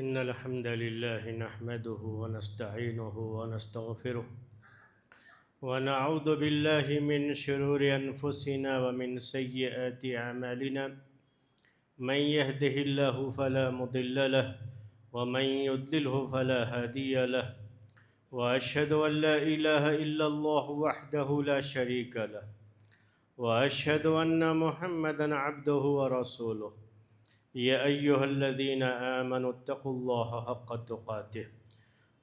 إن الحمد لله نحمده ونستعينه ونستغفره ونعوذ بالله من شرور أنفسنا ومن سيئات أعمالنا من يهده الله فلا مضل له ومن يضلله فلا هادي له وأشهد أن لا إله إلا الله وحده لا شريك له وأشهد أن محمدًا عبده ورسوله يا أيها الذين آمنوا اتقوا الله حق تقاته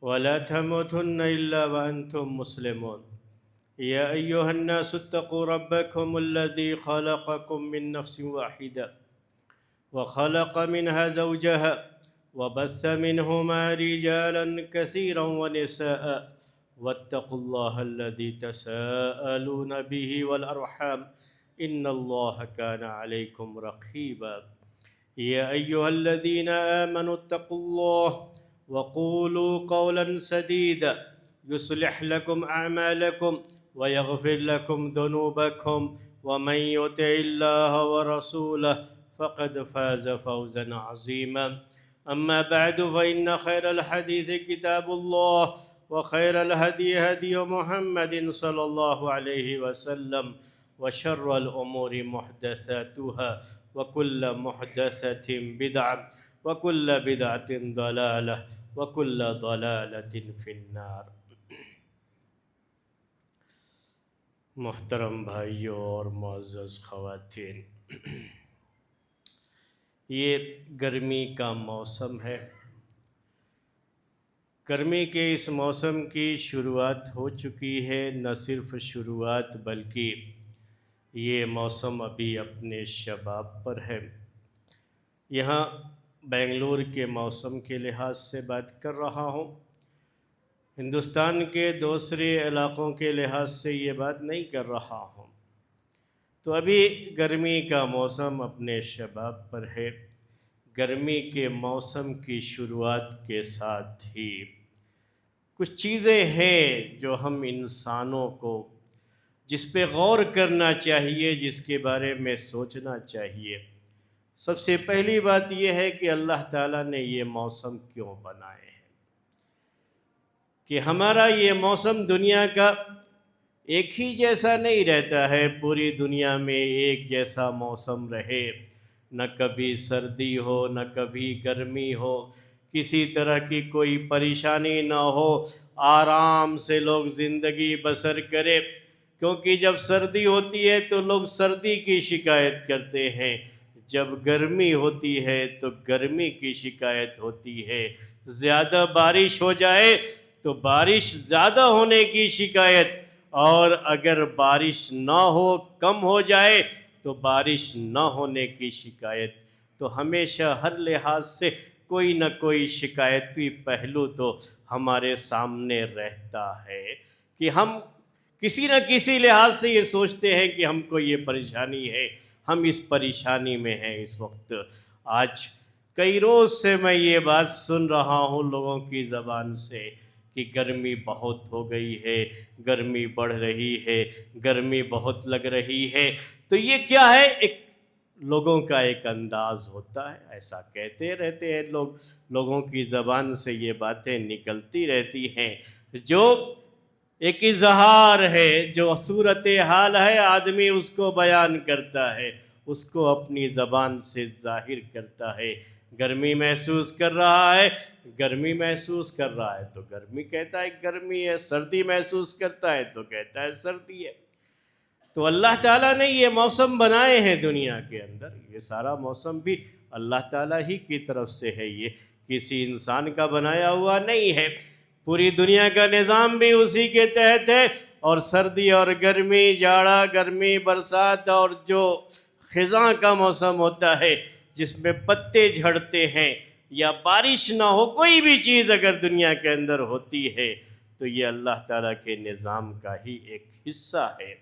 ولا تموتن إلا وأنتم مسلمون يا أيها الناس اتقوا ربكم الذي خلقكم من نفس واحدة وخلق منها زوجها وبث منهما رجالا كثيرا ونساء واتقوا الله الذي تساءلون به والأرحام إن الله كان عليكم رقيبا يا أيها الذين آمنوا اتقوا الله وقولوا قولا سديدا يصلح لكم أعمالكم ويغفر لكم ذنوبكم ومن يطع الله ورسوله فقد فاز فوزا عظيما أما بعد فإن خير الحديث كتاب الله وخير الهدي هدي محمد صلى الله عليه وسلم وشر الأمور محدثاتها وكل محدثة بدعة وكل بدعة ضلالة وكل ضلالة في النار۔ محترم بھائیوں اور معزز خواتین، یہ گرمی کا موسم ہے۔ گرمی کے اس موسم کی شروعات ہو چکی ہے، نہ صرف شروعات بلکہ یہ موسم ابھی اپنے شباب پر ہے۔ یہاں بنگلور کے موسم کے لحاظ سے بات کر رہا ہوں، ہندوستان کے دوسرے علاقوں کے لحاظ سے یہ بات نہیں کر رہا ہوں۔ تو ابھی گرمی کا موسم اپنے شباب پر ہے۔ گرمی کے موسم کی شروعات کے ساتھ ہی کچھ چیزیں ہیں جو ہم انسانوں کو جس پہ غور کرنا چاہیے، جس کے بارے میں سوچنا چاہیے۔ سب سے پہلی بات یہ ہے کہ اللہ تعالیٰ نے یہ موسم کیوں بنائے ہیں، کہ ہمارا یہ موسم دنیا کا ایک ہی جیسا نہیں رہتا ہے۔ پوری دنیا میں ایک جیسا موسم رہے، نہ کبھی سردی ہو نہ کبھی گرمی ہو، کسی طرح کی کوئی پریشانی نہ ہو، آرام سے لوگ زندگی بسر کرے۔ کیونکہ جب سردی ہوتی ہے تو لوگ سردی کی شکایت کرتے ہیں، جب گرمی ہوتی ہے تو گرمی کی شکایت ہوتی ہے، زیادہ بارش ہو جائے تو بارش زیادہ ہونے کی شکایت، اور اگر بارش نہ ہو، کم ہو جائے تو بارش نہ ہونے کی شکایت۔ تو ہمیشہ ہر لحاظ سے کوئی نہ کوئی شکایتی پہلو تو ہمارے سامنے رہتا ہے، کہ ہم کسی نہ کسی لحاظ سے یہ سوچتے ہیں کہ ہم کو یہ پریشانی ہے، ہم اس پریشانی میں ہیں اس وقت۔ آج کئی روز سے میں یہ بات سن رہا ہوں لوگوں کی زبان سے کہ گرمی بہت ہو گئی ہے، گرمی بڑھ رہی ہے، گرمی بہت لگ رہی ہے۔ تو یہ کیا ہے؟ ایک لوگوں کا ایک انداز ہوتا ہے، ایسا کہتے رہتے ہیں لوگ، لوگوں کی زبان سے یہ باتیں نکلتی رہتی ہیں، جو ایک اظہار ہے، جو صورتحال ہے، آدمی اس کو بیان کرتا ہے، اس کو اپنی زبان سے ظاہر کرتا ہے۔ گرمی محسوس کر رہا ہے، گرمی محسوس کر رہا ہے تو گرمی کہتا ہے گرمی ہے، سردی محسوس کرتا ہے تو کہتا ہے سردی ہے۔ تو اللہ تعالیٰ نے یہ موسم بنائے ہیں دنیا کے اندر، یہ سارا موسم بھی اللہ تعالیٰ ہی کی طرف سے ہے، یہ کسی انسان کا بنایا ہوا نہیں ہے۔ پوری دنیا کا نظام بھی اسی کے تحت ہے، اور سردی اور گرمی، جاڑا گرمی، برسات، اور جو خزاں کا موسم ہوتا ہے جس میں پتے جھڑتے ہیں یا بارش نہ ہو، کوئی بھی چیز اگر دنیا کے اندر ہوتی ہے تو یہ اللہ تعالیٰ کے نظام کا ہی ایک حصہ ہے۔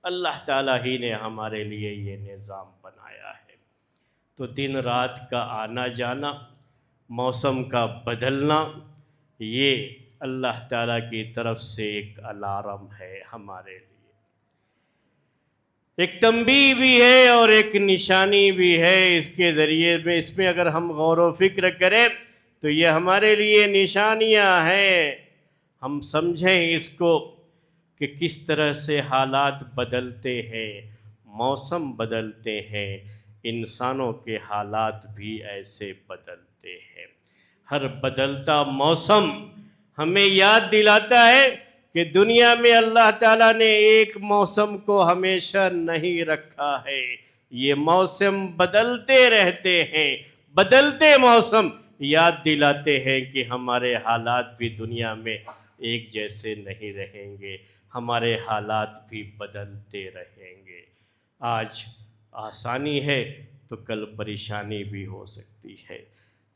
اللہ تعالیٰ ہی نے ہمارے لیے یہ نظام بنایا ہے۔ تو دن رات کا آنا جانا، موسم کا بدلنا، یہ اللہ تعالیٰ کی طرف سے ایک الارم ہے ہمارے لیے، ایک تنبیہ بھی ہے اور ایک نشانی بھی ہے۔ اس کے ذریعے میں، اس میں اگر ہم غور و فکر کریں تو یہ ہمارے لیے نشانیاں ہیں، ہم سمجھیں اس کو کہ کس طرح سے حالات بدلتے ہیں، موسم بدلتے ہیں، انسانوں کے حالات بھی ایسے بدلتے ہیں۔ ہر بدلتا موسم ہمیں یاد دلاتا ہے کہ دنیا میں اللہ تعالیٰ نے ایک موسم کو ہمیشہ نہیں رکھا ہے، یہ موسم بدلتے رہتے ہیں۔ بدلتے موسم یاد دلاتے ہیں کہ ہمارے حالات بھی دنیا میں ایک جیسے نہیں رہیں گے، ہمارے حالات بھی بدلتے رہیں گے۔ آج آسانی ہے تو کل پریشانی بھی ہو سکتی ہے۔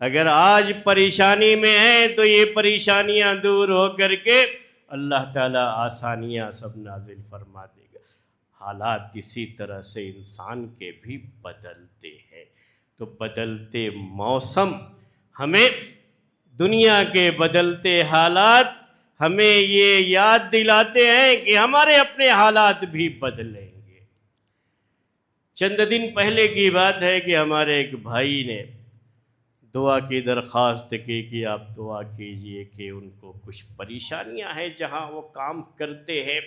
اگر آج پریشانی میں ہیں تو یہ پریشانیاں دور ہو کر کے اللہ تعالیٰ آسانیاں سب نازل فرما دے گا۔ حالات اسی طرح سے انسان کے بھی بدلتے ہیں، تو بدلتے موسم ہمیں، دنیا کے بدلتے حالات ہمیں یہ یاد دلاتے ہیں کہ ہمارے اپنے حالات بھی بدلیں گے۔ چند دن پہلے کی بات ہے کہ ہمارے ایک بھائی نے دعا کی درخواست کی کہ آپ دعا کیجئے کہ ان کو کچھ پریشانیاں ہیں جہاں وہ کام کرتے ہیں،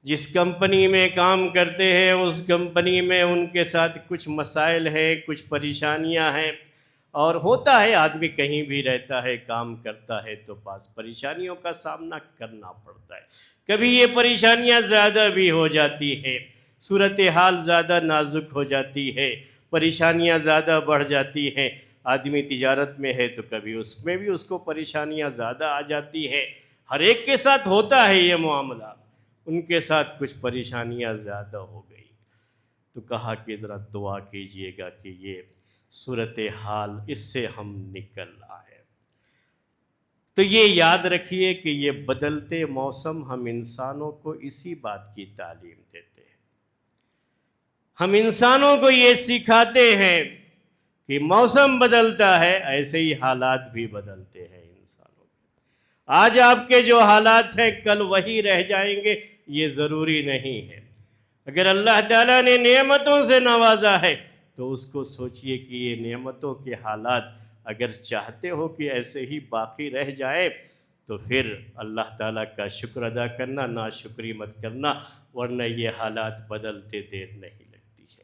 جس کمپنی میں کام کرتے ہیں اس کمپنی میں ان کے ساتھ کچھ مسائل ہیں، کچھ پریشانیاں ہیں، اور ہوتا ہے آدمی کہیں بھی رہتا ہے، کام کرتا ہے تو بعض پریشانیوں کا سامنا کرنا پڑتا ہے۔ کبھی یہ پریشانیاں زیادہ بھی ہو جاتی ہیں، صورتحال زیادہ نازک ہو جاتی ہے، پریشانیاں زیادہ بڑھ جاتی ہیں۔ آدمی تجارت میں ہے تو کبھی اس میں بھی اس کو پریشانیاں زیادہ آ جاتی ہیں۔ ہر ایک کے ساتھ ہوتا ہے یہ معاملہ، ان کے ساتھ کچھ پریشانیاں زیادہ ہو گئی، تو کہا کہ ذرا دعا کیجئے گا کہ یہ صورتحال اس سے ہم نکل آئے۔ تو یہ یاد رکھیے کہ یہ بدلتے موسم ہم انسانوں کو اسی بات کی تعلیم دیتے ہیں، ہم انسانوں کو یہ سکھاتے ہیں کہ موسم بدلتا ہے، ایسے ہی حالات بھی بدلتے ہیں انسانوں کے۔ آج آپ کے جو حالات ہیں کل وہی رہ جائیں گے، یہ ضروری نہیں ہے۔ اگر اللہ تعالیٰ نے نعمتوں سے نوازا ہے تو اس کو سوچئے کہ یہ نعمتوں کے حالات اگر چاہتے ہو کہ ایسے ہی باقی رہ جائے تو پھر اللہ تعالیٰ کا شکر ادا کرنا، ناشکری مت کرنا، ورنہ یہ حالات بدلتے دیر نہیں لگتی ہے۔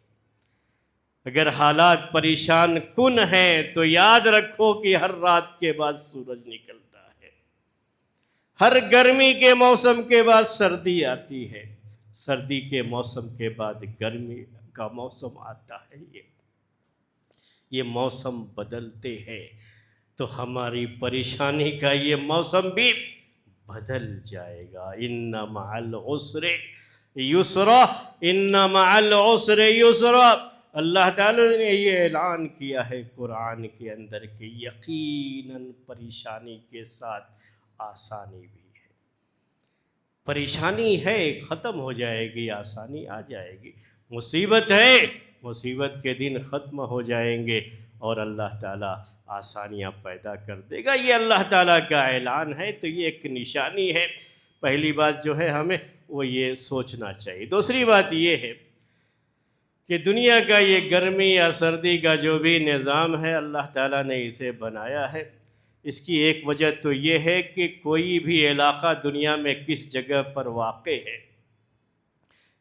اگر حالات پریشان کن ہیں تو یاد رکھو کہ ہر رات کے بعد سورج نکلتا ہے، ہر گرمی کے موسم کے بعد سردی آتی ہے، سردی کے موسم کے بعد گرمی کا موسم آتا ہے۔ یہ موسم بدلتے ہیں تو ہماری پریشانی کا یہ موسم بھی بدل جائے گا۔ ان مع العسر یسرا، ان مع العسر یسرا، اللہ تعالیٰ نے یہ اعلان کیا ہے قرآن کے اندر کہ یقیناً پریشانی کے ساتھ آسانی بھی ہے۔ پریشانی ہے ختم ہو جائے گی، آسانی آ جائے گی۔ مصیبت ہے، مصیبت کے دن ختم ہو جائیں گے اور اللہ تعالیٰ آسانیاں پیدا کر دے گا۔ یہ اللہ تعالیٰ کا اعلان ہے، تو یہ ایک نشانی ہے۔ پہلی بات جو ہے ہمیں وہ یہ سوچنا چاہیے۔ دوسری بات یہ ہے کہ دنیا کا یہ گرمی یا سردی کا جو بھی نظام ہے اللہ تعالیٰ نے اسے بنایا ہے، اس کی ایک وجہ تو یہ ہے کہ کوئی بھی علاقہ دنیا میں کس جگہ پر واقع ہے،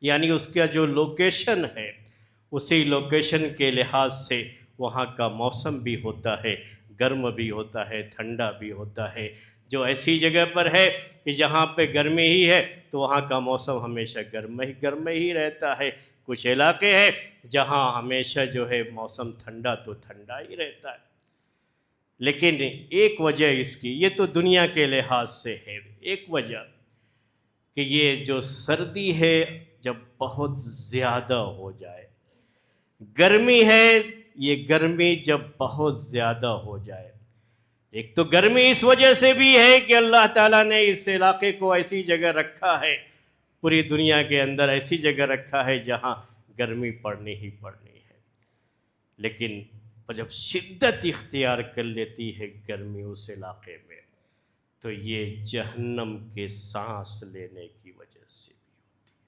یعنی اس کا جو لوکیشن ہے، اسی لوکیشن کے لحاظ سے وہاں کا موسم بھی ہوتا ہے، گرم بھی ہوتا ہے، ٹھنڈا بھی ہوتا ہے۔ جو ایسی جگہ پر ہے کہ جہاں پہ گرمی ہی ہے تو وہاں کا موسم ہمیشہ گرم ہی رہتا ہے۔ کچھ علاقے ہیں جہاں ہمیشہ جو ہے موسم ٹھنڈا تو ٹھنڈا ہی رہتا ہے۔ لیکن ایک وجہ اس کی، یہ تو دنیا کے لحاظ سے ہے، ایک وجہ کہ یہ جو سردی ہے جب بہت زیادہ ہو جائے، گرمی ہے یہ گرمی جب بہت زیادہ ہو جائے۔ ایک تو گرمی اس وجہ سے بھی ہے کہ اللہ تعالیٰ نے اس علاقے کو ایسی جگہ رکھا ہے، پوری دنیا کے اندر ایسی جگہ رکھا ہے جہاں گرمی پڑنی ہی پڑنی ہے۔ لیکن جب شدت اختیار کر لیتی ہے گرمی اس علاقے میں تو یہ جہنم کے سانس لینے کی وجہ سے بھی ہوتی ہے۔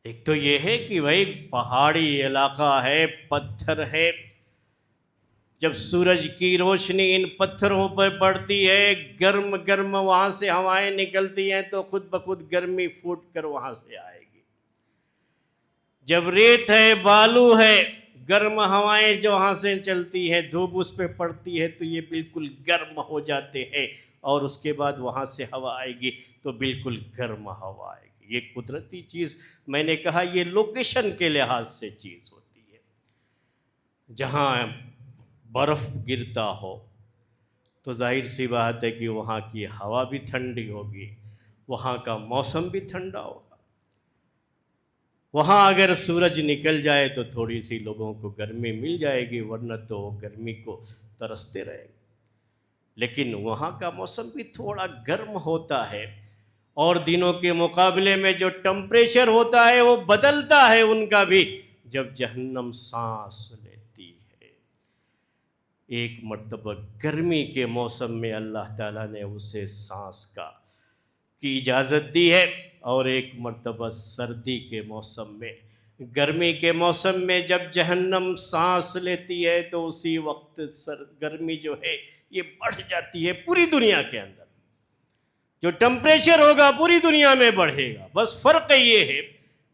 ایک تو یہ ہے کہ بھائی پہاڑی علاقہ ہے، پتھر ہے، جب سورج کی روشنی ان پتھروں پر پڑتی ہے، گرم گرم وہاں سے ہوائیں نکلتی ہیں تو خود بخود گرمی پھوٹ کر وہاں سے آئے گی۔ جب ریت ہے، بالو ہے، گرم ہوائیں جو وہاں سے چلتی ہیں، دھوپ اس پہ پڑتی ہے تو یہ بالکل گرم ہو جاتے ہیں، اور اس کے بعد وہاں سے ہوا آئے گی تو بالکل گرم ہوا آئے گی۔ یہ قدرتی چیز، میں نے کہا یہ لوکیشن کے لحاظ سے چیز ہوتی ہے۔ جہاں برف گرتا ہو تو ظاہر سی بات ہے کہ وہاں کی ہوا بھی ٹھنڈی ہوگی، وہاں کا موسم بھی ٹھنڈا ہوگا۔ وہاں اگر سورج نکل جائے تو تھوڑی سی لوگوں کو گرمی مل جائے گی، ورنہ تو گرمی کو ترستے رہیں گے۔ لیکن وہاں کا موسم بھی تھوڑا گرم ہوتا ہے، اور دنوں کے مقابلے میں جو ٹمپریچر ہوتا ہے وہ بدلتا ہے ان کا بھی۔ جب جہنم سانس لیتی ہے، ایک مرتبہ گرمی کے موسم میں اللہ تعالیٰ نے اسے سانس کی اجازت دی ہے، اور ایک مرتبہ سردی کے موسم میں، گرمی کے موسم میں جب جہنم سانس لیتی ہے تو اسی وقت گرمی جو ہے یہ بڑھ جاتی ہے پوری دنیا کے اندر۔ جو ٹمپریچر ہوگا پوری دنیا میں بڑھے گا، بس فرق یہ ہے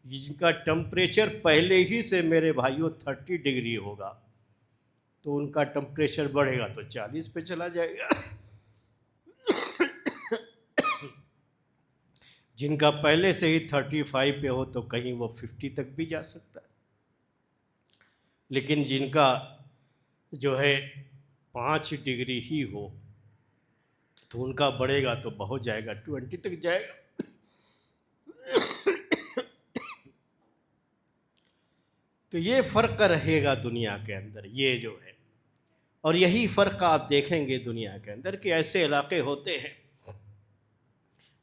جن کا ٹمپریچر پہلے ہی سے میرے بھائیوں 30 ڈگری ہوگا تو ان کا ٹمپریچر بڑھے گا تو 40 پہ چلا جائے گا۔ جن کا پہلے سے ہی 35 پہ ہو تو کہیں وہ 50 تک بھی جا سکتا ہے، لیکن جن کا جو ہے 5 ڈگری ہی ہو تو ان کا بڑھے گا تو بہت جائے گا، 20 تک جائے گا۔ تو یہ فرق رہے گا دنیا کے اندر، یہ جو ہے، اور یہی فرق آپ دیکھیں گے دنیا کے اندر کہ ایسے علاقے ہوتے ہیں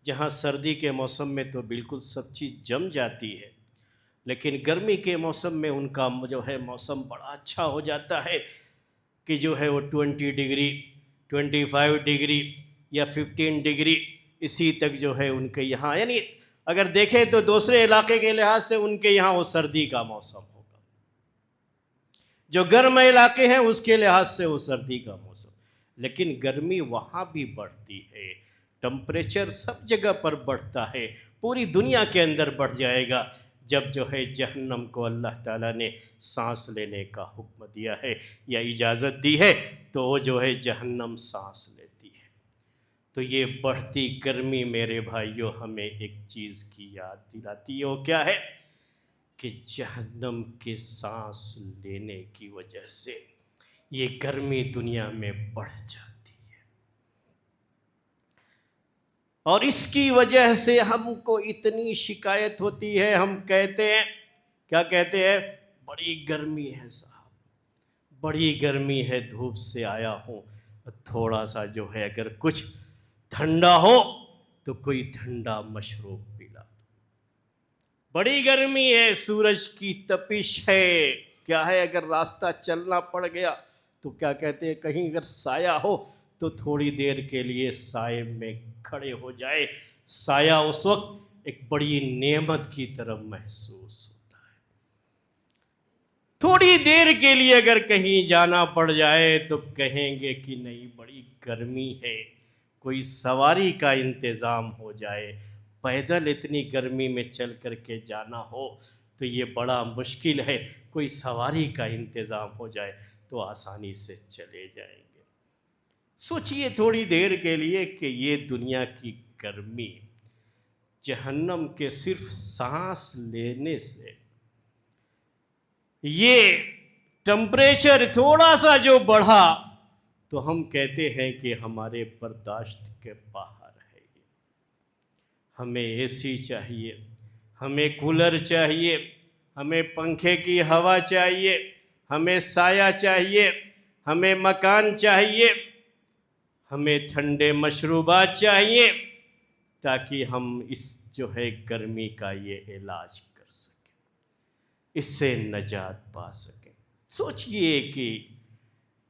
جہاں سردی کے موسم میں تو بالکل سب چیز جم جاتی ہے، لیکن گرمی کے موسم میں ان کا جو ہے موسم بڑا اچھا ہو جاتا ہے کہ جو ہے وہ 20 ڈگری، 25 ڈگری یا 15 ڈگری اسی تک جو ہے ان کے یہاں، یعنی اگر دیکھیں تو دوسرے علاقے کے لحاظ سے ان کے یہاں وہ سردی کا موسم ہوگا، جو گرم علاقے ہیں اس کے لحاظ سے وہ سردی کا موسم، لیکن گرمی وہاں بھی بڑھتی ہے، ٹمپریچر سب جگہ پر بڑھتا ہے، پوری دنیا کے اندر بڑھ جائے گا جب جو ہے جہنم کو اللہ تعالیٰ نے سانس لینے کا حکم دیا ہے یا اجازت دی ہے تو وہ جو ہے جہنم سانس لیتی ہے۔ تو یہ بڑھتی گرمی میرے بھائیوں ہمیں ایک چیز کی یاد دلاتی ہے، وہ کیا ہے کہ جہنم کے سانس لینے کی وجہ سے یہ گرمی دنیا میں بڑھ جاتی ہے، اور اس کی وجہ سے ہم کو اتنی شکایت ہوتی ہے، ہم کہتے ہیں، کیا کہتے ہیں؟ بڑی گرمی ہے صاحب، بڑی گرمی ہے، دھوپ سے آیا ہوں، تھوڑا سا جو ہے اگر کچھ ٹھنڈا ہو تو کوئی ٹھنڈا مشروب پلا دو۔ بڑی گرمی ہے، سورج کی تپش ہے، کیا ہے اگر راستہ چلنا پڑ گیا تو کیا کہتے ہیں کہیں اگر سایہ ہو تو تھوڑی دیر کے لیے سائے میں کھڑے ہو جائے، سایہ اس وقت ایک بڑی نعمت کی طرح محسوس ہوتا ہے۔ تھوڑی دیر کے لیے اگر کہیں جانا پڑ جائے تو کہیں گے کہ نہیں بڑی گرمی ہے، کوئی سواری کا انتظام ہو جائے، پیدل اتنی گرمی میں چل کر کے جانا ہو تو یہ بڑا مشکل ہے، کوئی سواری کا انتظام ہو جائے تو آسانی سے چلے جائیں گے۔ سوچئے تھوڑی دیر کے لیے کہ یہ دنیا کی گرمی جہنم کے صرف سانس لینے سے، یہ ٹمپریچر تھوڑا سا جو بڑھا تو ہم کہتے ہیں کہ ہمارے برداشت کے باہر ہے۔ ہمیں اے سی چاہیے، ہمیں کولر چاہیے، ہمیں پنکھے کی ہوا چاہیے، ہمیں سایہ چاہیے، ہمیں مکان چاہیے، ہمیں ٹھنڈے مشروبات چاہیے تاکہ ہم اس جو ہے گرمی کا یہ علاج کر سکیں، اس سے نجات پا سکیں۔ سوچئے کہ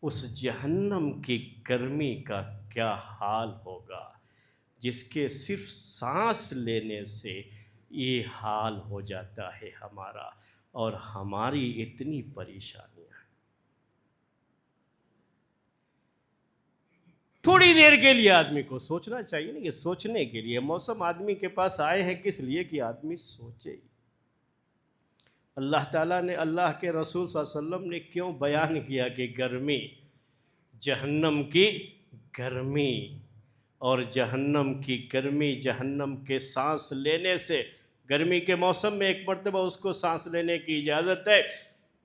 اس جہنم کی گرمی کا کیا حال ہوگا جس کے صرف سانس لینے سے یہ حال ہو جاتا ہے ہمارا، اور ہماری اتنی پریشانیاں۔ تھوڑی دیر کے لیے آدمی کو سوچنا چاہیے نا، یہ سوچنے کے لیے موسم آدمی کے پاس آئے ہیں کس لیے کہ آدمی سوچے۔ اللہ تعالیٰ نے، اللہ کے رسول صلی اللہ علیہ وسلم نے کیوں بیان کیا کہ گرمی، جہنم کی گرمی، اور جہنم کی گرمی، جہنم کے سانس لینے سے، گرمی کے موسم میں ایک مرتبہ اس کو سانس لینے کی اجازت ہے،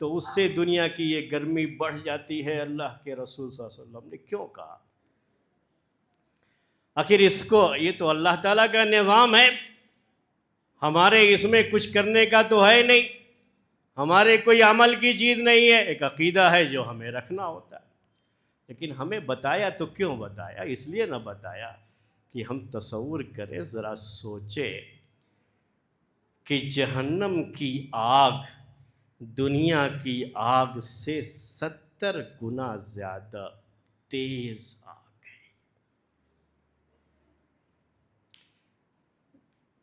تو اس سے دنیا کی یہ گرمی بڑھ جاتی ہے۔ اللہ کے رسول صلی اللہ علیہ وسلم نے کیوں کہا؟ آخر اس کو، یہ تو اللہ تعالیٰ کا نظام ہے، ہمارے اس میں کچھ کرنے کا تو ہے نہیں، ہمارے کوئی عمل کی چیز نہیں ہے، ایک عقیدہ ہے جو ہمیں رکھنا ہوتا ہے۔ لیکن ہمیں بتایا تو کیوں بتایا؟ اس لیے نہ بتایا کہ ہم تصور کریں، ذرا سوچیں کہ جہنم کی آگ دنیا کی آگ سے 70 گنا زیادہ تیز آگ ہے۔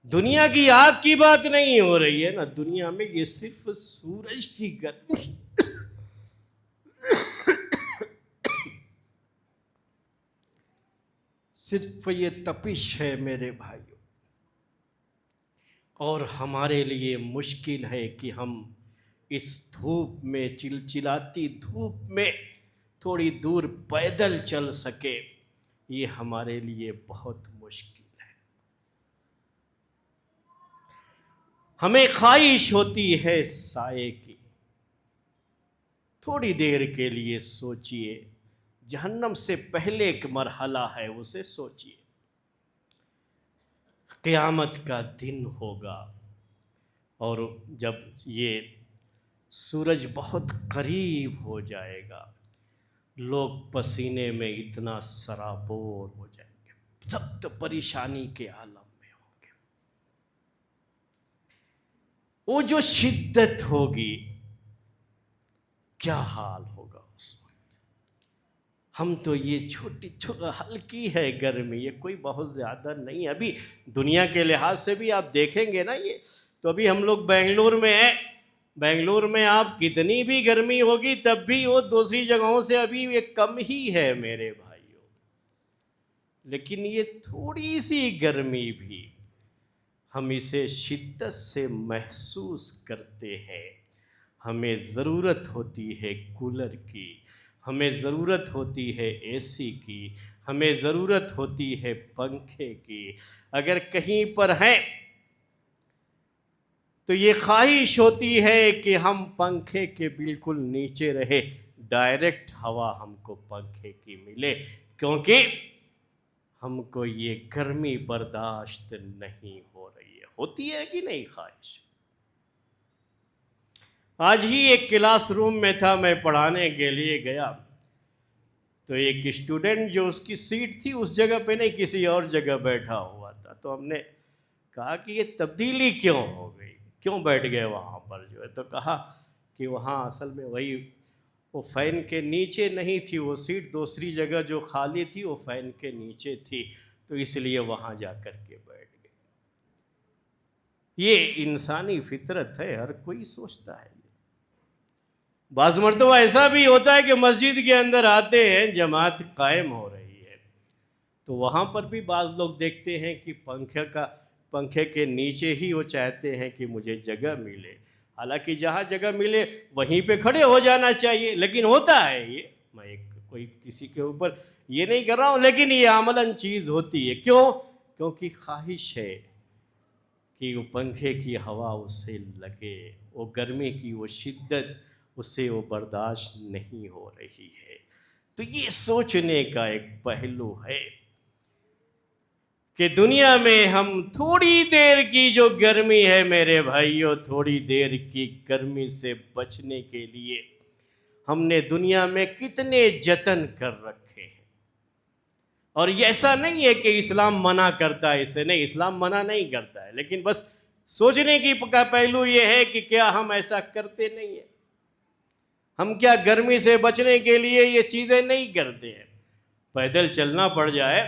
دنیا کی آگ کی بات نہیں ہو رہی ہے نا، دنیا میں یہ صرف سورج کی گرمی، صرف یہ تپش ہے میرے بھائیوں، اور ہمارے لیے مشکل ہے کہ ہم اس دھوپ میں، چلچلاتی دھوپ میں تھوڑی دور پیدل چل سکے، یہ ہمارے لیے بہت مشکل ہے۔ ہمیں خواہش ہوتی ہے سائے کی، تھوڑی دیر کے لیے سوچئے، جہنم سے پہلے ایک مرحلہ ہے، اسے سوچئے، قیامت کا دن ہوگا، اور جب یہ سورج بہت قریب ہو جائے گا، لوگ پسینے میں اتنا سرابور ہو جائیں گے، سخت پریشانی کے عالم میں ہوں گے۔ وہ جو شدت ہوگی، کیا حال ہوگا اس وقت؟ ہم تو یہ چھوٹی ہلکی ہے گرمی، یہ کوئی بہت زیادہ نہیں، ابھی دنیا کے لحاظ سے بھی آپ دیکھیں گے نا، یہ تو ابھی ہم لوگ بنگلور میں ہیں، بنگلور میں آپ کتنی بھی گرمی ہوگی تب بھی وہ دوسری جگہوں سے ابھی یہ کم ہی ہے میرے بھائیوں۔ لیکن یہ تھوڑی سی گرمی بھی ہم اسے شدت سے محسوس کرتے ہیں۔ ہمیں ضرورت ہوتی ہے کولر کی، ہمیں ضرورت ہوتی ہے اے سی کی، ہمیں ضرورت ہوتی ہے پنکھے کی۔ اگر کہیں پر ہیں تو یہ خواہش ہوتی ہے کہ ہم پنکھے کے بالکل نیچے رہے، ڈائریکٹ ہوا ہم کو پنکھے کی ملے، کیونکہ ہم کو یہ گرمی برداشت نہیں ہو رہی ہے۔ ہوتی ہے کہ نہیں خواہش؟ آج ہی ایک کلاس روم میں تھا، میں پڑھانے کے لیے گیا، تو ایک اسٹوڈنٹ جو اس کی سیٹ تھی اس جگہ پہ نہیں، کسی اور جگہ بیٹھا ہوا تھا، تو ہم نے کہا کہ یہ تبدیلی کیوں ہو گئی، کیوں بیٹھ گئے وہاں پر جو ہے؟ تو کہا کہ وہاں اصل میں وہی، وہ فین کے نیچے نہیں تھی وہ سیٹ، دوسری جگہ جو خالی تھی وہ فین کے نیچے تھی، تو اس لیے وہاں جا کر کے بیٹھ گئے۔ یہ انسانی فطرت ہے، ہر کوئی سوچتا ہے۔ بعض مرتبہ ایسا بھی ہوتا ہے کہ مسجد کے اندر آتے ہیں، جماعت قائم ہو رہی ہے، تو وہاں پر بھی بعض لوگ دیکھتے ہیں کہ پنکھے کے نیچے ہی وہ چاہتے ہیں کہ مجھے جگہ ملے، حالانکہ جہاں جگہ ملے وہیں پہ کھڑے ہو جانا چاہیے، لیکن ہوتا ہے یہ، میں کوئی کسی کے اوپر یہ نہیں کر رہا ہوں، لیکن یہ عملاً چیز ہوتی ہے۔ کیوں؟ کیونکہ خواہش ہے کہ وہ پنکھے کی ہوا اسے لگے، وہ گرمی کی وہ شدت اسے وہ برداشت نہیں ہو رہی ہے۔ تو یہ سوچنے کا ایک پہلو ہے کہ دنیا میں ہم تھوڑی دیر کی جو گرمی ہے میرے بھائیوں، تھوڑی دیر کی گرمی سے بچنے کے لیے ہم نے دنیا میں کتنے جتن کر رکھے ہیں۔ اور یہ ایسا نہیں ہے کہ اسلام منع کرتا ہے اسے، نہیں، اسلام منع نہیں کرتا ہے، لیکن بس سوچنے کی پہلو یہ ہے کہ کیا ہم ایسا کرتے نہیں ہیں؟ ہم کیا گرمی سے بچنے کے لیے یہ چیزیں نہیں کرتے ہیں؟ پیدل چلنا پڑ جائے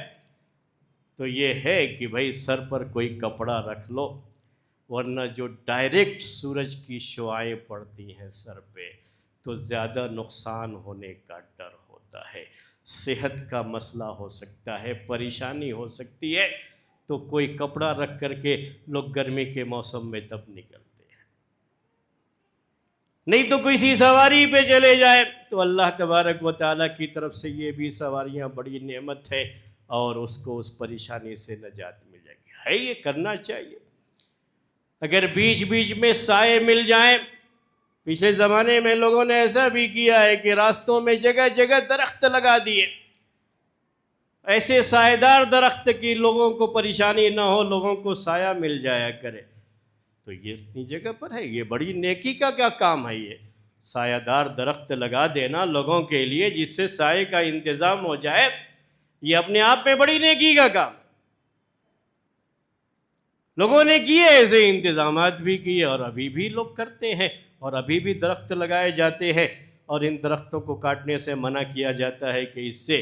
تو یہ ہے کہ بھائی سر پر کوئی کپڑا رکھ لو، ورنہ جو ڈائریکٹ سورج کی شعاعیں پڑتی ہیں سر پہ تو زیادہ نقصان ہونے کا ڈر ہوتا ہے۔ ہوتا ہے، صحت کا مسئلہ ہو سکتا ہے، پریشانی ہو سکتی ہے، تو کوئی کپڑا رکھ کر کے لوگ گرمی کے موسم میں تب نکلتے ہیں، نہیں تو کسی سواری پہ چلے جائے تو اللہ تبارک و تعالیٰ کی طرف سے یہ بھی سواریاں بڑی نعمت ہے اور اس کو اس پریشانی سے نجات مل جائے گی، ہے یہ کرنا چاہیے۔ اگر بیچ بیچ میں سائے مل جائیں، پچھلے زمانے میں لوگوں نے ایسا بھی کیا ہے کہ راستوں میں جگہ جگہ درخت لگا دیے، ایسے سائے دار درخت کی لوگوں کو پریشانی نہ ہو، لوگوں کو سایہ مل جایا کرے، تو یہ اپنی جگہ پر ہے، یہ بڑی نیکی کا کیا کام ہے، یہ سایہ دار درخت لگا دینا لوگوں کے لیے جس سے سائے کا انتظام ہو جائے، یہ اپنے آپ میں بڑی نیکی کا کام ہے۔ لوگوں نے کیے ایسے انتظامات بھی کیے اور ابھی بھی لوگ کرتے ہیں، اور ابھی بھی درخت لگائے جاتے ہیں، اور ان درختوں کو کاٹنے سے منع کیا جاتا ہے کہ اس سے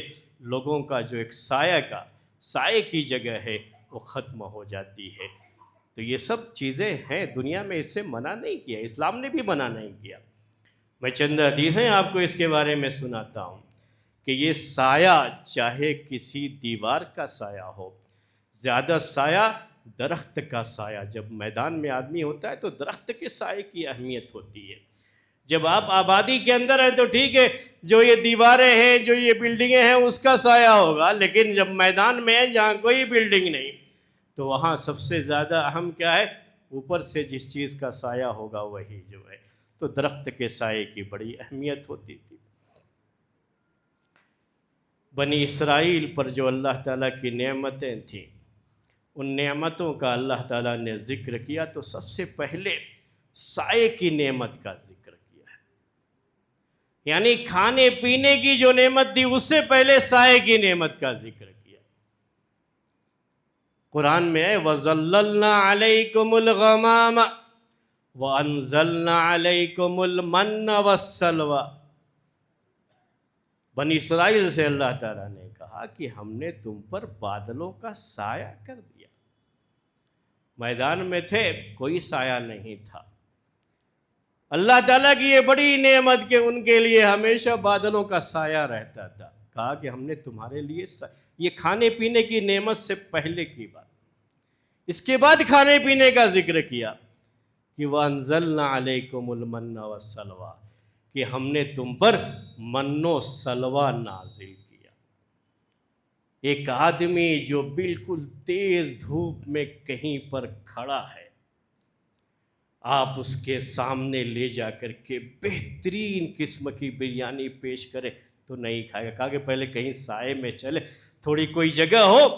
لوگوں کا جو ایک سائے کی جگہ ہے وہ ختم ہو جاتی ہے۔ تو یہ سب چیزیں ہیں، دنیا میں اس سے منع نہیں کیا، اسلام نے بھی منع نہیں کیا۔ میں چند حدیثیں آپ کو اس کے بارے میں سناتا ہوں کہ یہ سایہ چاہے کسی دیوار کا سایہ ہو، زیادہ سایہ درخت کا سایہ، جب میدان میں آدمی ہوتا ہے تو درخت کے سائے کی اہمیت ہوتی ہے۔ جب آپ آبادی کے اندر ہیں تو ٹھیک ہے، جو یہ دیواریں ہیں، جو یہ بلڈنگیں ہیں، اس کا سایہ ہوگا، لیکن جب میدان میں ہیں جہاں کوئی بلڈنگ نہیں تو وہاں سب سے زیادہ اہم کیا ہے؟ اوپر سے جس چیز کا سایہ ہوگا وہی جو ہے، تو درخت کے سائے کی بڑی اہمیت ہوتی تھی۔ بنی اسرائیل پر جو اللہ تعالیٰ کی نعمتیں تھیں، ان نعمتوں کا اللہ تعالیٰ نے ذکر کیا تو سب سے پہلے سائے کی نعمت کا ذکر کیا ہے، یعنی کھانے پینے کی جو نعمت تھی اس سے پہلے سائے کی نعمت کا ذکر کیا۔ قرآن میں ہے وَظَلَّلْنَا عَلَيْكُمُ الْغَمَامَ وَأَنزَلْنَا عَلَيْكُمُ الْمَنَّ وَالسَّلْوَىٰ۔ بنی اسرائیل سے اللہ تعالیٰ نے کہا کہ ہم نے تم پر بادلوں کا سایہ کر دیا، میدان میں تھے کوئی سایہ نہیں تھا، اللہ تعالیٰ کی یہ بڑی نعمت کہ ان کے لیے ہمیشہ بادلوں کا سایہ رہتا تھا، کہا کہ ہم نے تمہارے لیے یہ کھانے پینے کی نعمت سے پہلے کی بات، اس کے بعد کھانے پینے کا ذکر کیا کہ وَأَنزَلْنَا عَلَيْكُمُ الْمَنَّ وَالسَّلْوَىٰ، کہ ہم نے تم پر من و سلوہ نازل کیا۔ ایک آدمی جو بالکل تیز دھوپ میں کہیں پر کھڑا ہے، آپ اس کے سامنے لے جا کر کے بہترین قسم کی بریانی پیش کرے تو نہیں کھائے گا، کہا کہ پہلے کہیں سائے میں چلے، تھوڑی کوئی جگہ ہو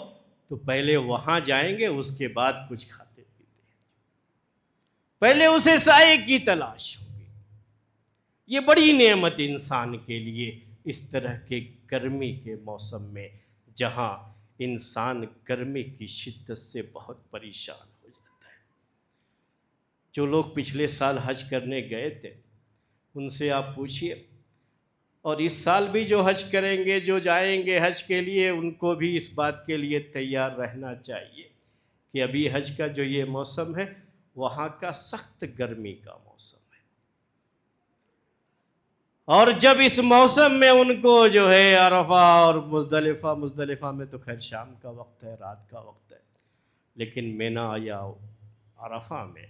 تو پہلے وہاں جائیں گے، اس کے بعد کچھ کھاتے پیتے ہیں، پہلے اسے سائے کی تلاش ہوگی۔ یہ بڑی نعمت انسان کے لیے اس طرح کے گرمی کے موسم میں، جہاں انسان گرمی کی شدت سے بہت پریشان ہو جاتا ہے۔ جو لوگ پچھلے سال حج کرنے گئے تھے ان سے آپ پوچھئے، اور اس سال بھی جو حج کریں گے، جو جائیں گے حج کے لیے، ان کو بھی اس بات کے لیے تیار رہنا چاہیے کہ ابھی حج کا جو یہ موسم ہے وہاں کا سخت گرمی کا موسم ہے، اور جب اس موسم میں ان کو جو ہے عرفہ اور مزدلفہ میں تو خیر شام کا وقت ہے، رات کا وقت ہے، لیکن مینا یا عرفہ میں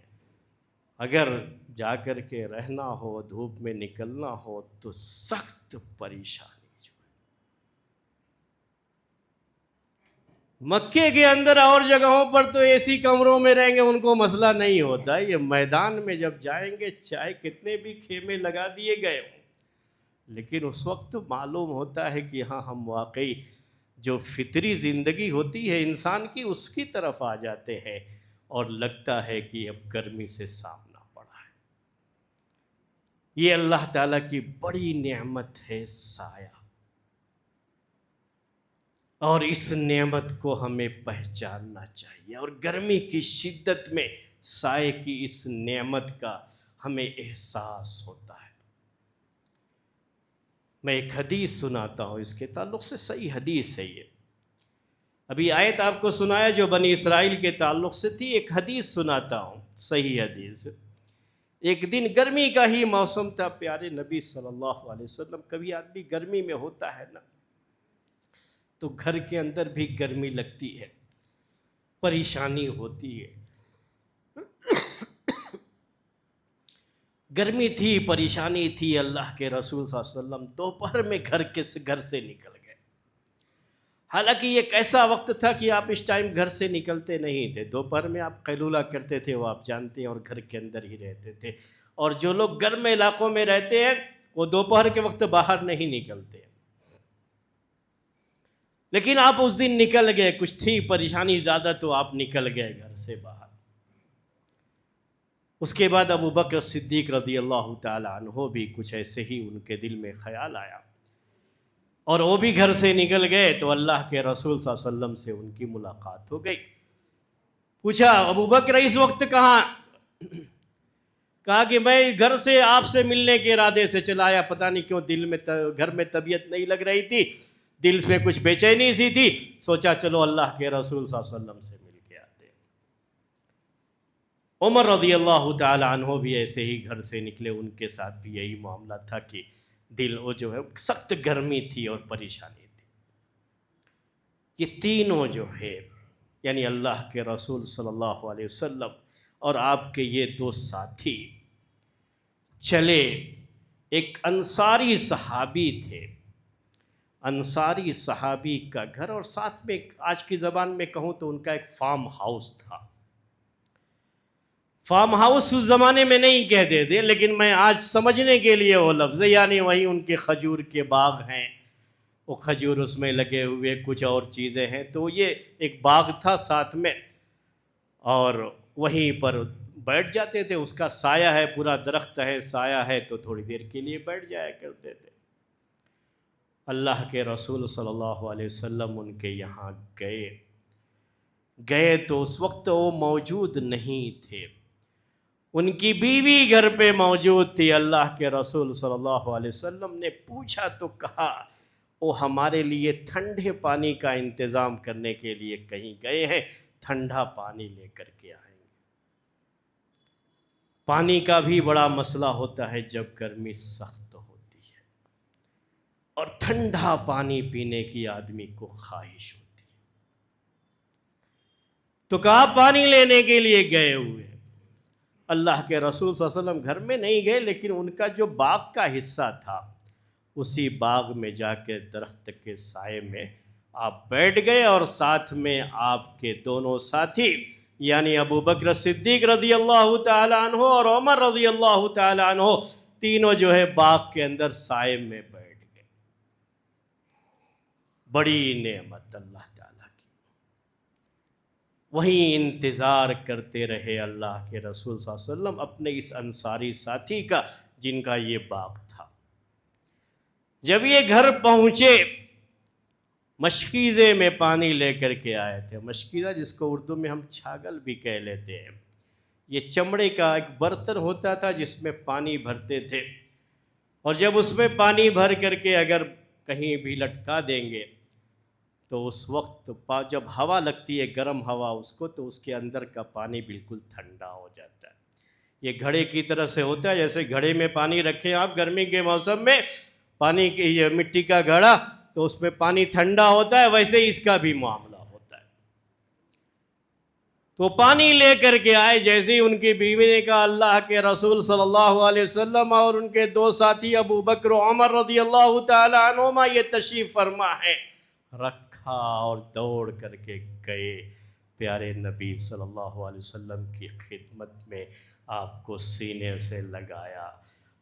اگر جا کر کے رہنا ہو، دھوپ میں نکلنا ہو تو سخت پریشانی جو ہے۔ مکے کے اندر اور جگہوں پر تو ایسی کمروں میں رہیں گے، ان کو مسئلہ نہیں ہوتا، یہ میدان میں جب جائیں گے چاہے کتنے بھی خیمے لگا دیے گئے ہوں، لیکن اس وقت معلوم ہوتا ہے کہ ہاں ہم واقعی جو فطری زندگی ہوتی ہے انسان کی اس کی طرف آ جاتے ہیں، اور لگتا ہے کہ اب گرمی سے سامنا پڑا ہے۔ یہ اللہ تعالیٰ کی بڑی نعمت ہے سایہ، اور اس نعمت کو ہمیں پہچاننا چاہیے، اور گرمی کی شدت میں سائے کی اس نعمت کا ہمیں احساس ہوتا ہے۔ میں ایک حدیث سناتا ہوں اس کے تعلق سے، صحیح حدیث ہے یہ، ابھی آیت آپ کو سنایا جو بنی اسرائیل کے تعلق سے تھی، ایک حدیث سناتا ہوں صحیح حدیث ایک دن گرمی کا ہی موسم تھا، پیارے نبی صلی اللہ علیہ وسلم، کبھی آدمی گرمی میں ہوتا ہے نا تو گھر کے اندر بھی گرمی لگتی ہے، پریشانی ہوتی ہے، گرمی تھی، پریشانی تھی۔ اللہ کے رسول صلی اللہ علیہ وسلم دوپہر میں گھر سے نکل گئے۔ حالانکہ یہ ایک ایسا وقت تھا کہ آپ اس ٹائم گھر سے نکلتے نہیں تھے، دوپہر میں آپ قیلولہ کرتے تھے، وہ آپ جانتے ہیں، اور گھر کے اندر ہی رہتے تھے۔ اور جو لوگ گرم علاقوں میں رہتے ہیں وہ دوپہر کے وقت باہر نہیں نکلتے، لیکن آپ اس دن نکل گئے، کچھ تھی پریشانی زیادہ تو آپ نکل گئے گھر سے باہر۔ اس کے بعد ابو بکر صدیق رضی اللہ تعالی عنہ بھی کچھ ایسے ہی ان کے دل میں خیال آیا، اور وہ بھی گھر سے نکل گئے، تو اللہ کے رسول صلی اللہ علیہ وسلم سے ان کی ملاقات ہو گئی۔ پوچھا ابو بکر اس وقت کہاں؟ کہا کہ میں گھر سے آپ سے ملنے کے ارادے سے چلا آیا، پتہ نہیں کیوں گھر میں طبیعت نہیں لگ رہی تھی، دل میں کچھ بے چینی سی تھی، سوچا چلو اللہ کے رسول صلی اللہ علیہ وسلم سے مل کے آتے ہیں۔ عمر رضی اللہ تعالی عنہ بھی ایسے ہی گھر سے نکلے، ان کے ساتھ بھی یہی معاملہ تھا کہ دل وہ جو ہے سخت گرمی تھی اور پریشانی تھی۔ یہ تینوں جو ہے یعنی اللہ کے رسول صلی اللہ علیہ وسلم اور آپ کے یہ دو ساتھی چلے، ایک انصاری صحابی تھے، انصاری صحابی کا گھر، اور ساتھ میں آج کی زبان میں کہوں تو ان کا ایک فارم ہاؤس تھا۔ فارم ہاؤس اس زمانے میں نہیں کہتے تھے، لیکن میں آج سمجھنے کے لیے وہ لفظ، یعنی وہیں ان کے کھجور کے باغ ہیں، وہ کھجور اس میں لگے ہوئے، کچھ اور چیزیں ہیں، تو یہ ایک باغ تھا ساتھ میں، اور وہیں پر بیٹھ جاتے تھے۔ اس کا سایہ ہے، پورا درخت ہے، سایہ ہے، تو تھوڑی دیر کے لیے بیٹھ جایا کرتے تھے۔ اللہ کے رسول صلی اللہ علیہ وسلم ان کے یہاں گئے تو اس وقت وہ موجود نہیں تھے، ان کی بیوی گھر پہ موجود تھی۔ اللہ کے رسول صلی اللہ علیہ وسلم نے پوچھا تو کہا وہ ہمارے لیے ٹھنڈے پانی کا انتظام کرنے کے لیے کہیں گئے ہیں، ٹھنڈا پانی لے کر کے آئیں گے۔ پانی کا بھی بڑا مسئلہ ہوتا ہے جب گرمی سخت ہوتی ہے، اور ٹھنڈا پانی پینے کی آدمی کو خواہش ہوتی ہے، تو کہا پانی لینے کے لیے گئے ہوئے۔ اللہ کے رسول صلی اللہ علیہ وسلم گھر میں نہیں گئے، لیکن ان کا جو باغ کا حصہ تھا اسی باغ میں جا کے درخت کے سائے میں آپ بیٹھ گئے، اور ساتھ میں آپ کے دونوں ساتھی یعنی ابو بکر صدیق رضی اللہ تعالی عنہ اور عمر رضی اللہ تعالی عنہ تینوں جو ہے باغ کے اندر سائے میں بیٹھ گئے۔ بڑی نعمت اللہ تعالیٰ کی۔ وہیں انتظار کرتے رہے اللہ کے رسول صلی اللہ علیہ وسلم اپنے اس انصاری ساتھی کا جن کا یہ باغ تھا۔ جب یہ گھر پہنچے، مشکیزے میں پانی لے کر کے آئے تھے۔ مشکیزہ جس کو اردو میں ہم چھاگل بھی کہہ لیتے ہیں، یہ چمڑے کا ایک برتن ہوتا تھا جس میں پانی بھرتے تھے، اور جب اس میں پانی بھر کر کے اگر کہیں بھی لٹکا دیں گے تو اس وقت جب ہوا لگتی ہے، گرم ہوا اس کو، تو اس کے اندر کا پانی بالکل ٹھنڈا ہو جاتا ہے۔ یہ گھڑے کی طرح سے ہوتا ہے، جیسے گھڑے میں پانی رکھیں آپ گرمی کے موسم میں، پانی کی یہ مٹی کا گھڑا، تو اس میں پانی ٹھنڈا ہوتا ہے، ویسے اس کا بھی معاملہ ہوتا ہے۔ تو پانی لے کر کے آئے، جیسے ہی ان کی بیوی نے کہا اللہ کے رسول صلی اللہ علیہ وسلم اور ان کے دو ساتھی ابو بکر و عمر رضی اللہ تعالی عنہما یہ تشریف فرما ہے، رکھا اور دوڑ کر کے گئے پیارے نبی صلی اللہ علیہ وسلم کی خدمت میں، آپ کو سینے سے لگایا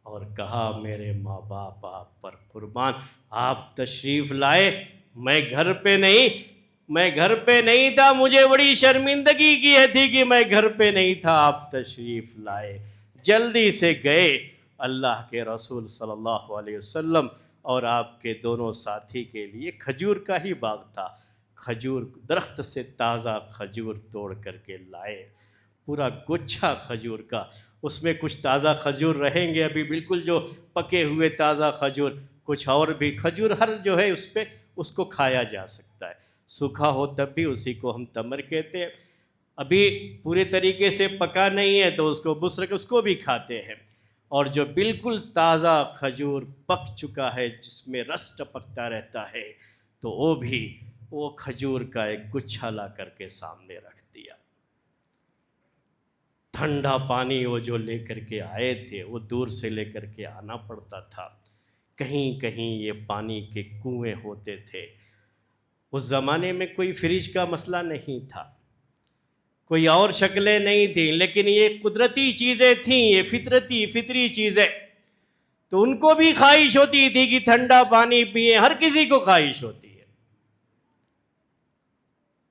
اور کہا میرے ماں باپ آپ پر قربان، آپ تشریف لائے، میں گھر پہ نہیں تھا، مجھے بڑی شرمندگی کی تھی کہ میں گھر پہ نہیں تھا، آپ تشریف لائے۔ جلدی سے گئے، اللہ کے رسول صلی اللہ علیہ وسلم اور آپ کے دونوں ساتھی کے لیے کھجور کا ہی باغ تھا، کھجور درخت سے تازہ کھجور توڑ کر کے لائے، پورا گچھا کھجور کا، اس میں کچھ تازہ کھجور رہیں گے ابھی بالکل جو پکے ہوئے تازہ کھجور، کچھ اور بھی کھجور، ہر جو ہے اس کو کھایا جا سکتا ہے، سوکھا ہو تب بھی اسی کو ہم تمر کہتے ہیں۔ ابھی پورے طریقے سے پکا نہیں ہے تو اس کو بسر کے اس کو بھی کھاتے ہیں، اور جو بالکل تازہ کھجور پک چکا ہے جس میں رس ٹپکتا رہتا ہے تو وہ کھجور کا ایک گچھا لا کر کے سامنے رکھ دیا۔ ٹھنڈا پانی وہ جو لے کر کے آئے تھے وہ دور سے لے کر کے آنا پڑتا تھا، کہیں کہیں یہ پانی کے کنویں ہوتے تھے۔ اس زمانے میں کوئی فریج کا مسئلہ نہیں تھا، کوئی اور شکلیں نہیں تھیں، لیکن یہ قدرتی چیزیں تھیں، یہ فطری چیزیں، تو ان کو بھی خواہش ہوتی تھی کہ ٹھنڈا پانی پئیں، ہر کسی کو خواہش ہوتی ہے۔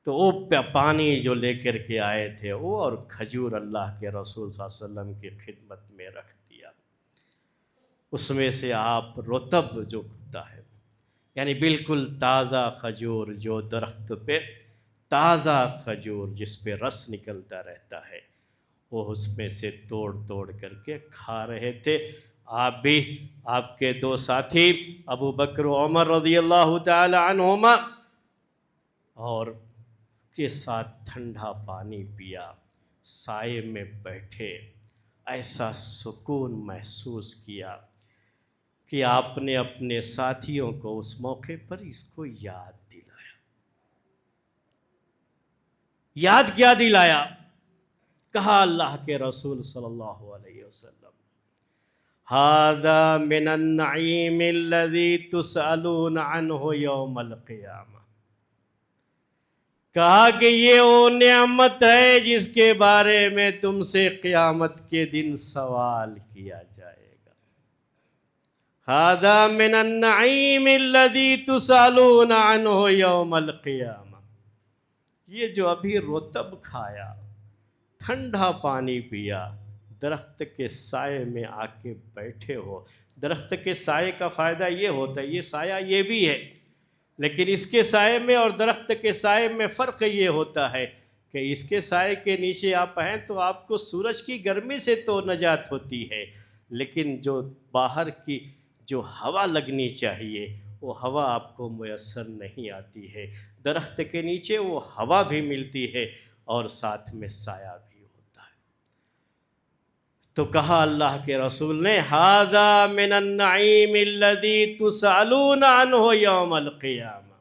تو وہ پانی جو لے کر کے آئے تھے وہ اور کھجور اللہ کے رسول صلی اللہ علیہ وسلم کی خدمت میں رکھ دیا۔ اس میں سے آپ رطب جو ہوتا ہے، یعنی بالکل تازہ کھجور، جو درخت پہ تازہ کھجور جس پہ رس نکلتا رہتا ہے، وہ اس میں سے توڑ کر کے کھا رہے تھے۔ آپ بھی، آپ کے دو ساتھی ابو بکر و عمر رضی اللہ تعالی عنہما، اور کے ساتھ ٹھنڈا پانی پیا، سائے میں بیٹھے، ایسا سکون محسوس کیا کہ آپ نے اپنے ساتھیوں کو اس موقع پر اس کو یاد دلایا۔ یاد کیا دلایا؟ کہا اللہ کے رسول صلی اللہ علیہ وسلم، ھذا من النعیم الذی تسألون عنہ یوم القیامہ، کہا کہ یہ وہ نعمت ہے جس کے بارے میں تم سے قیامت کے دن سوال کیا جائے گا۔ ھذا من النعیم الذی تسألون عنہ یوم القیامہ، یہ جو ابھی رطب کھایا، ٹھنڈا پانی پیا، درخت کے سائے میں آ کے بیٹھے ہو۔ درخت کے سائے کا فائدہ یہ ہوتا ہے، یہ سایہ یہ بھی ہے، لیکن اس کے سائے میں اور درخت کے سائے میں فرق یہ ہوتا ہے کہ اس کے سائے کے نیچے آپ ہیں تو آپ کو سورج کی گرمی سے تو نجات ہوتی ہے، لیکن جو باہر کی جو ہوا لگنی چاہیے وہ ہوا آپ کو میسر نہیں آتی ہے۔ درخت کے نیچے وہ ہوا بھی ملتی ہے اور ساتھ میں سایہ بھی ہوتا ہے۔ تو کہا اللہ کے رسول نے، ھذا من النعیم الذی تسألون عنہ یوم القیامہ،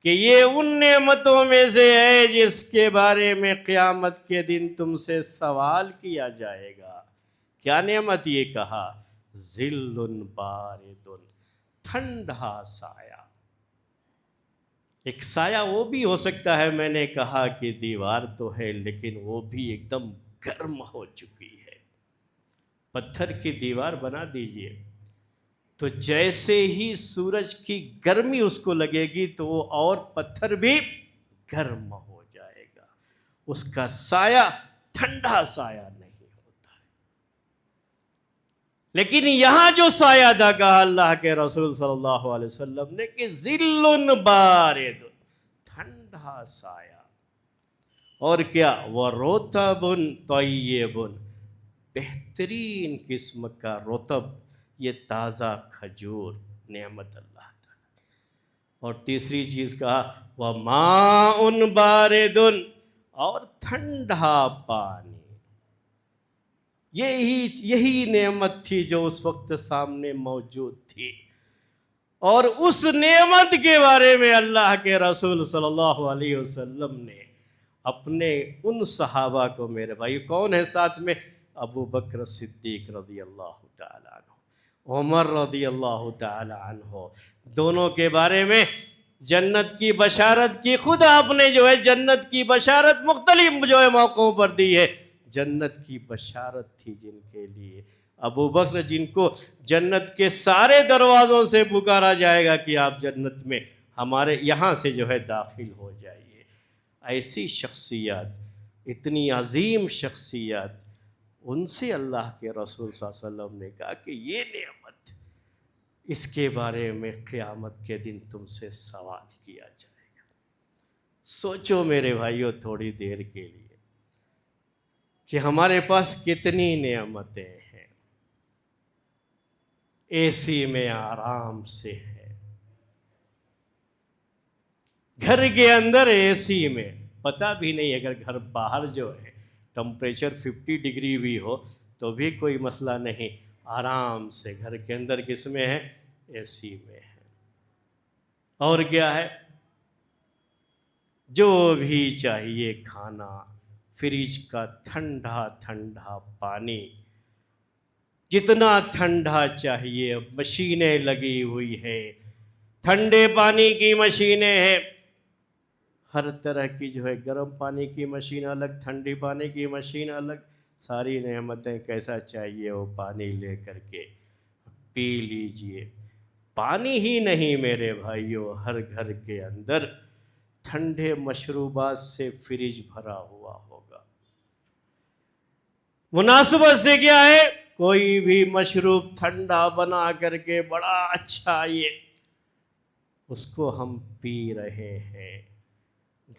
کہ یہ ان نعمتوں میں سے ہے جس کے بارے میں قیامت کے دن تم سے سوال کیا جائے گا۔ کیا نعمت؟ یہ کہا، ظل بارد، ٹھنڈا سایہ۔ ایک سایہ وہ بھی ہو سکتا ہے، میں نے کہا کہ دیوار تو ہے لیکن وہ بھی ایک دم گرم ہو چکی ہے۔ پتھر کی دیوار بنا دیجئے تو جیسے ہی سورج کی گرمی اس کو لگے گی تو وہ اور پتھر بھی گرم ہو جائے گا، اس کا سایہ ٹھنڈا سایہ نہیں ہوتا ہے۔ لیکن یہاں جو سایہ تھا، کہا اللہ کے رسول صلی اللہ علیہ وسلم نے کہ ظل بارد، ٹھنڈا سایہ، اور کیا، وَرُطَبٌ طَيِّبٌ، بہترین قسم کا رطب، یہ تازہ کھجور، نعمت اللہ تعالی۔ اور تیسری چیز کہا، وَمَاءٌ بَارِدٌ، اور ٹھنڈا پانی۔ یہی نعمت تھی جو اس وقت سامنے موجود تھی، اور اس نعمت کے بارے میں اللہ کے رسول صلی اللہ علیہ وسلم نے اپنے ان صحابہ کو، میرے بھائی کون ہے ساتھ میں؟ ابو بکر صدیق رضی اللہ تعالی عنہ، عمر رضی اللہ تعالی عنہ، دونوں کے بارے میں جنت کی بشارت کی۔ خود آپ نے جو ہے جنت کی بشارت مختلف جو ہے موقعوں پر دی ہے۔ جنت کی بشارت تھی جن کے لیے، ابو بکر جن کو جنت کے سارے دروازوں سے پکارا جائے گا کہ آپ جنت میں ہمارے یہاں سے جو ہے داخل ہو جائیے۔ ایسی شخصیات، اتنی عظیم شخصیات، ان سے اللہ کے رسول صلی اللہ علیہ وسلم نے کہا کہ یہ نعمت، اس کے بارے میں قیامت کے دن تم سے سوال کیا جائے گا۔ سوچو میرے بھائیوں تھوڑی دیر کے لیے کہ ہمارے پاس کتنی نعمتیں ہیں۔ اے سی میں آرام سے ہے، گھر کے اندر اے سی میں، پتہ بھی نہیں، اگر گھر باہر جو ہے ٹمپریچر 50 ڈگری بھی ہو تو بھی کوئی مسئلہ نہیں، آرام سے گھر کے اندر کس میں ہے؟ اے سی میں ہے۔ اور کیا ہے؟ جو بھی چاہیے کھانا، فریج کا ٹھنڈا ٹھنڈا پانی، جتنا ٹھنڈا چاہیے، مشینیں لگی ہوئی ہے، ٹھنڈے پانی کی مشینیں ہیں، ہر طرح کی جو ہے گرم پانی کی مشین الگ، ٹھنڈی پانی کی مشین الگ، ساری نعمتیں، کیسا چاہیے وہ پانی لے کر کے پی لیجئے۔ پانی ہی نہیں میرے بھائیوں، ہر گھر کے اندر ٹھنڈے مشروبات سے فریج بھرا ہوا ہوگا۔ مناسبت سے کیا ہے؟ کوئی بھی مشروب ٹھنڈا بنا کر کے بڑا اچھا، یہ اس کو ہم پی رہے ہیں۔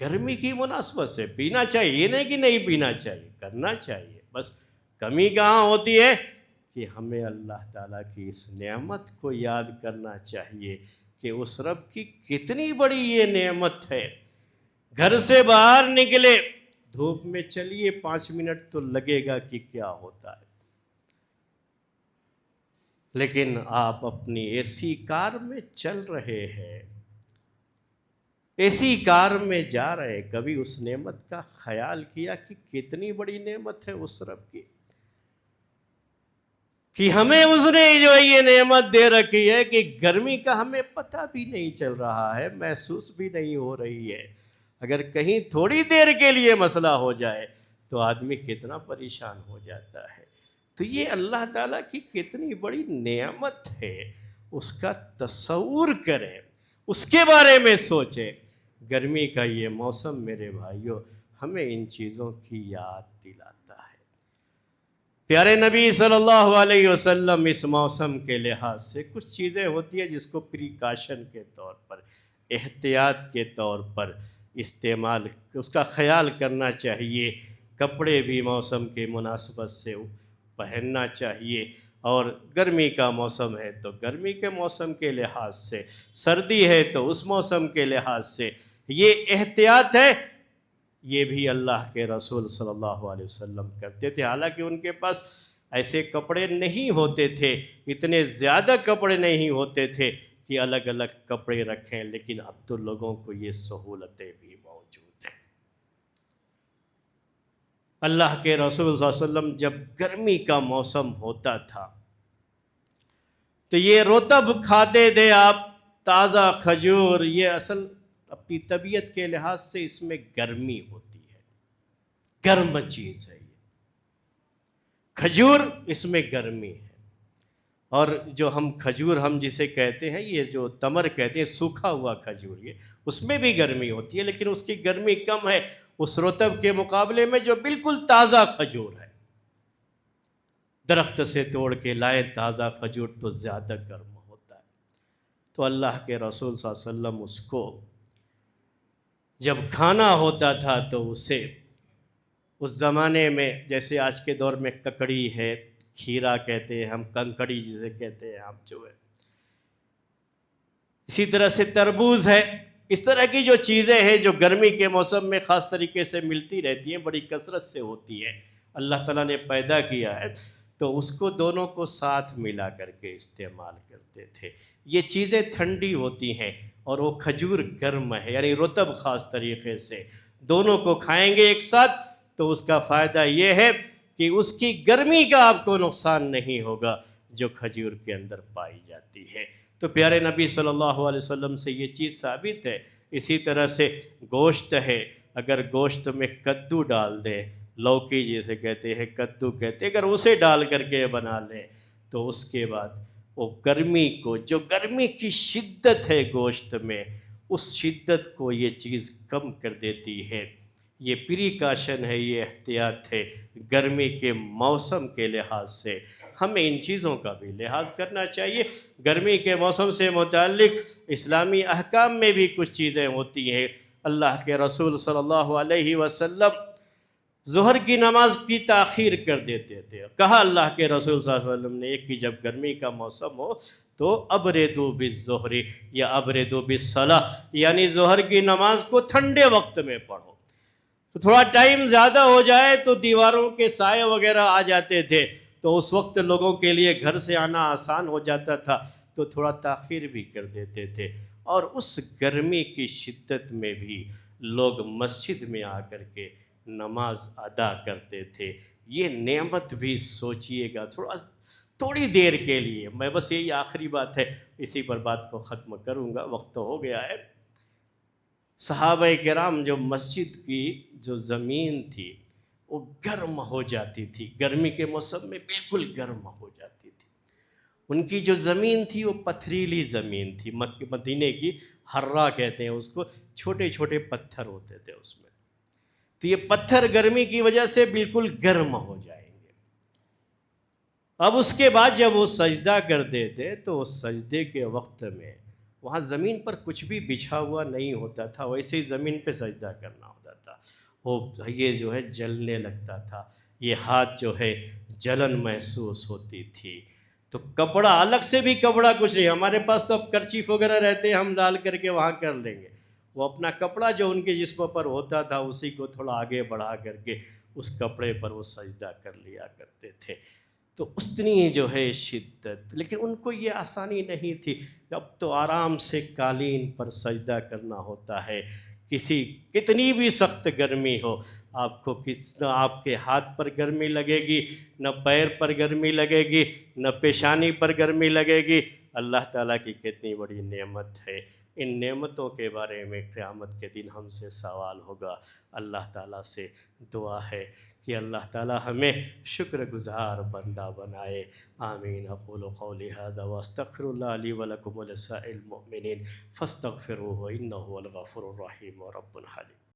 گرمی کی مناسبت سے پینا چاہیے، یہ نہیں کہ نہیں پینا چاہیے، کرنا چاہیے، بس کمی کہاں ہوتی ہے کہ ہمیں اللہ تعالیٰ کی اس نعمت کو یاد کرنا چاہیے کہ اس رب کی کتنی بڑی یہ نعمت ہے۔ گھر سے باہر نکلے، دھوپ میں چلیے 5 منٹ تو لگے گا کہ کیا ہوتا ہے، لیکن آپ اپنی اے سی کار میں چل رہے ہیں، اے سی کار میں جا رہے، کبھی اس نعمت کا خیال کیا کہ کتنی بڑی نعمت ہے اس رب کی، کہ ہمیں اس نے جو یہ نعمت دے رکھی ہے کہ گرمی کا ہمیں پتہ بھی نہیں چل رہا ہے، محسوس بھی نہیں ہو رہی ہے۔ اگر کہیں تھوڑی دیر کے لیے مسئلہ ہو جائے تو آدمی کتنا پریشان ہو جاتا ہے۔ تو یہ اللہ تعالیٰ کی کتنی بڑی نعمت ہے، اس کا تصور کریں، اس کے بارے میں سوچیں۔ گرمی کا یہ موسم میرے بھائیوں ہمیں ان چیزوں کی یاد دلاتا ہے۔ پیارے نبی صلی اللہ علیہ وسلم اس موسم کے لحاظ سے کچھ چیزیں ہوتی ہیں جس کو پریکاشن کے طور پر، احتیاط کے طور پر استعمال، اس کا خیال کرنا چاہیے۔ کپڑے بھی موسم کے مناسبت سے پہننا چاہیے، اور گرمی کا موسم ہے تو گرمی کے موسم کے لحاظ سے، سردی ہے تو اس موسم کے لحاظ سے یہ احتیاط ہے۔ یہ بھی اللہ کے رسول صلی اللہ علیہ وسلم کرتے تھے، حالانکہ ان کے پاس ایسے کپڑے نہیں ہوتے تھے، اتنے زیادہ کپڑے نہیں ہوتے تھے کہ الگ الگ کپڑے رکھیں، لیکن اب تو لوگوں کو یہ سہولتیں بھی موجود ہیں۔ اللہ کے رسول صلی اللہ علیہ وسلم جب گرمی کا موسم ہوتا تھا تو یہ رطب کھاتے تھے آپ، تازہ کھجور، یہ اصل اپنی طبیعت کے لحاظ سے اس میں گرمی ہوتی ہے، گرم چیز ہے یہ کھجور، اس میں گرمی ہے۔ اور جو ہم کھجور ہم جسے کہتے ہیں، یہ جو تمر کہتے ہیں، سوکھا ہوا کھجور، یہ اس میں بھی گرمی ہوتی ہے، لیکن اس کی گرمی کم ہے اس رطب کے مقابلے میں جو بالکل تازہ کھجور ہے، درخت سے توڑ کے لائے تازہ کھجور تو زیادہ گرم ہوتا ہے۔ تو اللہ کے رسول صلی اللہ علیہ وسلم اس کو جب کھانا ہوتا تھا تو اسے اس زمانے میں، جیسے آج کے دور میں ککڑی ہے، کھیرا کہتے ہیں ہم، کنکڑی جسے کہتے ہیں آپ جو ہے، اسی طرح سے تربوز ہے، اس طرح کی جو چیزیں ہیں جو گرمی کے موسم میں خاص طریقے سے ملتی رہتی ہیں، بڑی کثرت سے ہوتی ہیں، اللہ تعالیٰ نے پیدا کیا ہے، تو اس کو دونوں کو ساتھ ملا کر کے استعمال کرتے تھے۔ یہ چیزیں ٹھنڈی ہوتی ہیں اور وہ کھجور گرم ہے، یعنی رطب خاص طریقے سے، دونوں کو کھائیں گے ایک ساتھ تو اس کا فائدہ یہ ہے کہ اس کی گرمی کا آپ کو نقصان نہیں ہوگا جو کھجور کے اندر پائی جاتی ہے۔ تو پیارے نبی صلی اللہ علیہ وسلم سے یہ چیز ثابت ہے۔ اسی طرح سے گوشت ہے، اگر گوشت میں کدو ڈال دیں، لوکی جیسے کہتے ہیں، کدو کہتے ہیں، اگر اسے ڈال کر کے بنا لیں تو اس کے بعد وہ گرمی کو، جو گرمی کی شدت ہے گوشت میں، اس شدت کو یہ چیز کم کر دیتی ہے۔ یہ پریکاشن ہے، یہ احتیاط ہے گرمی کے موسم کے لحاظ سے۔ ہمیں ان چیزوں کا بھی لحاظ کرنا چاہیے۔ گرمی کے موسم سے متعلق اسلامی احکام میں بھی کچھ چیزیں ہوتی ہیں۔ اللہ کے رسول صلی اللہ علیہ وسلم ظہر کی نماز کی تاخیر کر دیتے تھے۔ کہا اللہ کے رسول صلی اللہ علیہ وسلم نے کہ جب گرمی کا موسم ہو تو ابردو بالظہر یا ابردو بالصلاۃ، یعنی ظہر کی نماز کو ٹھنڈے وقت میں پڑھو۔ تو تھوڑا ٹائم زیادہ ہو جائے تو دیواروں کے سائے وغیرہ آ جاتے تھے، تو اس وقت لوگوں کے لیے گھر سے آنا آسان ہو جاتا تھا، تو تھوڑا تاخیر بھی کر دیتے تھے۔ اور اس گرمی کی شدت میں بھی لوگ مسجد میں آ کر کے نماز ادا کرتے تھے۔ یہ نعمت بھی سوچئے گا تھوڑی دیر کے لیے۔ میں بس یہی آخری بات ہے، اسی پر بات کو ختم کروں گا، وقت تو ہو گیا ہے۔ صحابہ کرام جو مسجد کی جو زمین تھی وہ گرم ہو جاتی تھی، گرمی کے موسم میں بالکل گرم ہو جاتی تھی۔ ان کی جو زمین تھی وہ پتھریلی زمین تھی، مدینے کی حرہ کہتے ہیں اس کو، چھوٹے چھوٹے پتھر ہوتے تھے اس میں، تو یہ پتھر گرمی کی وجہ سے بالکل گرم ہو جائیں گے۔ اب اس کے بعد جب وہ سجدہ کرتے تھے تو اس سجدے کے وقت میں وہاں زمین پر کچھ بھی بچھا ہوا نہیں ہوتا تھا، ویسے ہی زمین پہ سجدہ کرنا ہوتا تھا۔ وہ یہ جو ہے جلنے لگتا تھا، یہ ہاتھ جو ہے جلن محسوس ہوتی تھی۔ تو کپڑا الگ سے بھی کپڑا کچھ نہیں، ہمارے پاس تو اب کرچیف وغیرہ رہتے ہیں، ہم ڈال کر کے وہاں کر لیں گے۔ وہ اپنا کپڑا جو ان کے جسم پر ہوتا تھا اسی کو تھوڑا آگے بڑھا کر کے اس کپڑے پر وہ سجدہ کر لیا کرتے تھے۔ تو اتنی جو ہے شدت، لیکن ان کو یہ آسانی نہیں تھی، اب تو آرام سے قالین پر سجدہ کرنا ہوتا ہے۔ کتنی بھی سخت گرمی ہو، آپ کو نہ آپ کے ہاتھ پر گرمی لگے گی، نہ پیر پر گرمی لگے گی، نہ پیشانی پر گرمی لگے گی۔ اللہ تعالیٰ کی کتنی بڑی نعمت ہے۔ ان نعمتوں کے بارے میں قیامت کے دن ہم سے سوال ہوگا۔ اللہ تعالیٰ سے دعا ہے کہ اللہ تعالیٰ ہمیں شکر گزار بندہ بنائے۔ آمین۔ اقول قولی ھذا واستغفر اللہ لی ولکم ولسائر المؤمنین فاستغفروہ انہ هو الغفور الرحیم رب العالمین۔